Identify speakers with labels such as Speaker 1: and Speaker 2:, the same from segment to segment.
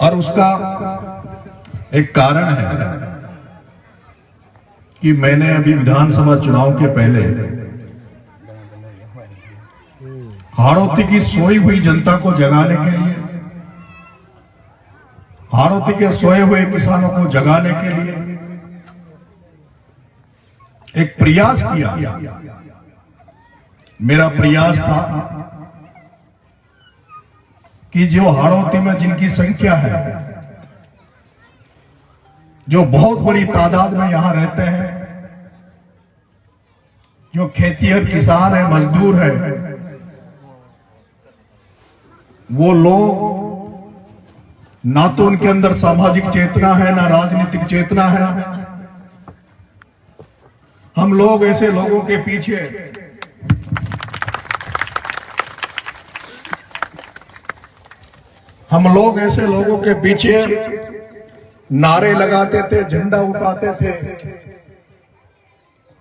Speaker 1: और उसका एक कारण है कि मैंने अभी विधानसभा चुनाव के पहले हाड़ौती की सोई हुई जनता को जगाने के लिए, हाड़ौती के सोए हुए किसानों को जगाने के लिए एक प्रयास किया। मेरा प्रयास था कि जो हाड़ौती में जिनकी संख्या है, जो बहुत बड़ी तादाद में यहां रहते हैं, जो खेतीहर किसान है, मजदूर है, वो लोग ना तो उनके अंदर सामाजिक चेतना है, ना राजनीतिक चेतना है। हम लोग ऐसे लोगों के पीछे नारे लगाते थे, झंडा उठाते थे,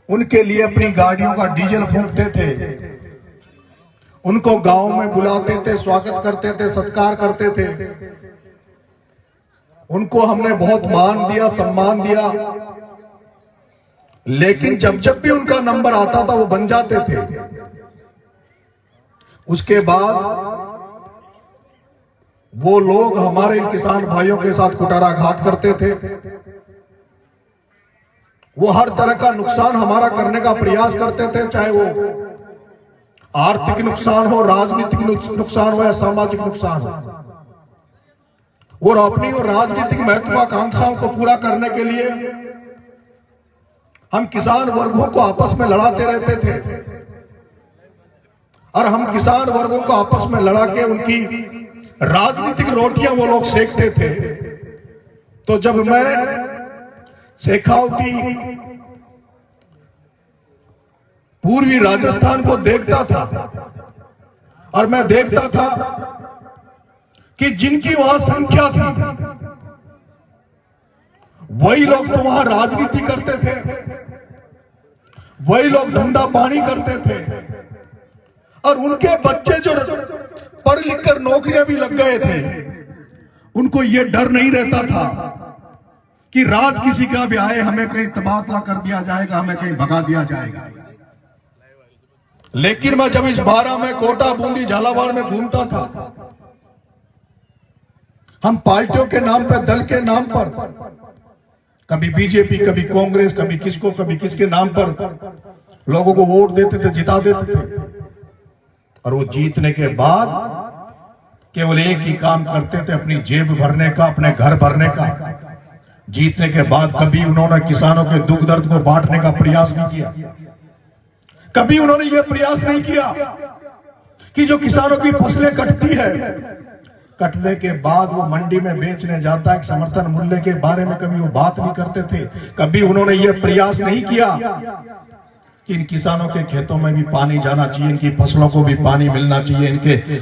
Speaker 1: उनके लिए अपनी गाड़ियों का डीजल फूंकते थे, उनको गांव में बुलाते थे, स्वागत करते थे, सत्कार करते थे। उनको हमने बहुत मान दिया, सम्मान दिया, लेकिन जब जब भी उनका नंबर आता था वो बन जाते थे। उसके बाद वो लोग हमारे किसान भाइयों के साथ कुटाराघात करते थे। वो हर तरह का नुकसान हमारा करने का प्रयास करते थे, चाहे वो आर्थिक नुकसान हो, राजनीतिक नुकसान हो या सामाजिक नुकसान हो। और अपनी और राजनीतिक महत्वाकांक्षाओं को पूरा करने के लिए हम किसान वर्गों को आपस में लड़ाते रहते थे, और हम किसान वर्गों को आपस में लड़ा के उनकी राजनीतिक रोटियां वो लोग सेकते थे। तो जब मैं शेखावटी पूर्वी राजस्थान को देखता था, और मैं देखता था कि जिनकी वहां संख्या थी वही लोग तो वहां राजनीति करते थे, वही लोग धंधा पानी करते थे, और उनके बच्चे जो पढ़ लिख कर नौकरियां भी लग गए थे, उनको यह डर नहीं रहता था कि रात किसी का भी आए हमें कहीं तबादला कर दिया जाएगा, हमें कहीं भगा दिया जाएगा। लेकिन मैं जब इस 12 में कोटा, बूंदी, झालावाड़ में घूमता था, हम पार्टियों के नाम पर, दल के नाम पर, कभी बीजेपी, कभी कांग्रेस, कभी किसको, कभी किसके नाम पर लोगों को वोट देते थे, जिता देते थे, और वो जीतने के बाद केवल एक ही काम करते थे, अपनी जेब भरने का, अपने घर भरने का। जीतने के बाद कभी उन्होंने किसानों के दुख दर्द को बांटने का प्रयास नहीं किया। कभी उन्होंने यह प्रयास नहीं किया कि जो किसानों की फसलें कटती है, कटने के बाद वो मंडी में बेचने जाता है, समर्थन मूल्य के बारे में कभी वो बात नहीं करते थे। कभी उन्होंने ये प्रयास नहीं किया कि इन किसानों के खेतों में भी पानी जाना चाहिए, इनकी फसलों को भी पानी मिलना चाहिए,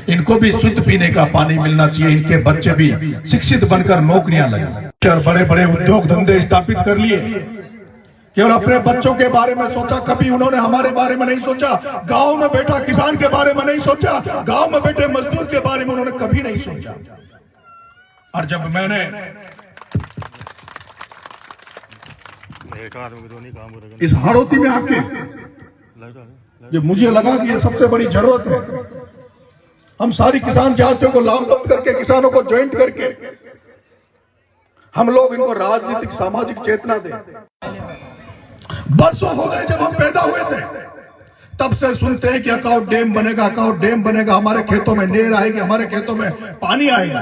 Speaker 1: इनको भी शुद्ध पीने का पानी मिलना चाहिए, इनके बच्चे भी शिक्षित बनकर नौकरियां लगे, और बड़े बड़े उद्योग धंधे स्थापित कर लिए। केवल अपने बच्चों के बारे में सोचा, कभी उन्होंने हमारे बारे में नहीं सोचा, गांव में बैठा किसान के बारे में नहीं सोचा, गांव में बैठे मजदूर के बारे में उन्होंने कभी नहीं सोचा। और जब मैंने इस हाड़ौती में आके जब मुझे लगा कि ये सबसे बड़ी जरूरत है, हम सारी किसान जातियों को लामबंद करके, किसानों को ज्वाइंट करके हम लोग इनको राजनीतिक सामाजिक चेतना दें। बरसों हो गए जब हम पैदा हुए थे, तब से सुनते हैं कि अकाउंट डैम बनेगा, अकाउंट डैम बनेगा, हमारे खेतों में नहर आएगी, हमारे खेतों में पानी आएगा।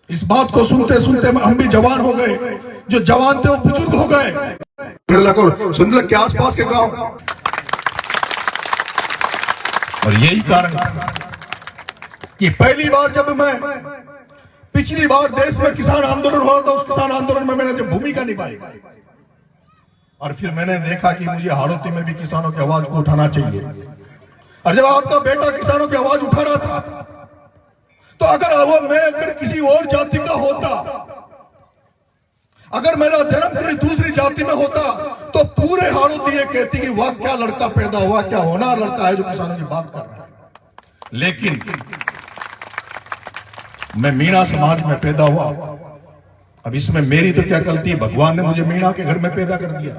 Speaker 1: इस बात को सुनते सुनते हम भी जवान हो गए, जो जवान थे वो बुजुर्ग हो गए। सुंदर के आसपास के गांव, और यही कारण कि पहली बार जब मैं, पिछली बार देश में किसान आंदोलन हुआ था, उस किसान आंदोलन में मैंने जब भूमिका निभाई, और फिर मैंने देखा कि मुझे हाड़ौती में भी किसानों की आवाज को उठाना चाहिए। और जब आपका बेटा किसानों की आवाज उठा रहा था, तो अगर किसी और जाति का होता, अगर मेरा जन्म किसी दूसरी जाति में होता, तो पूरे हाड़ौती ये कहती कि वाह क्या लड़का पैदा हुआ, क्या होनहार लड़का है जो किसानों की बात कर रहा है। लेकिन मैं मीणा समाज में पैदा हुआ, अब इसमें मेरी तो क्या गलती है, भगवान ने मुझे मीणा के घर में पैदा कर दिया।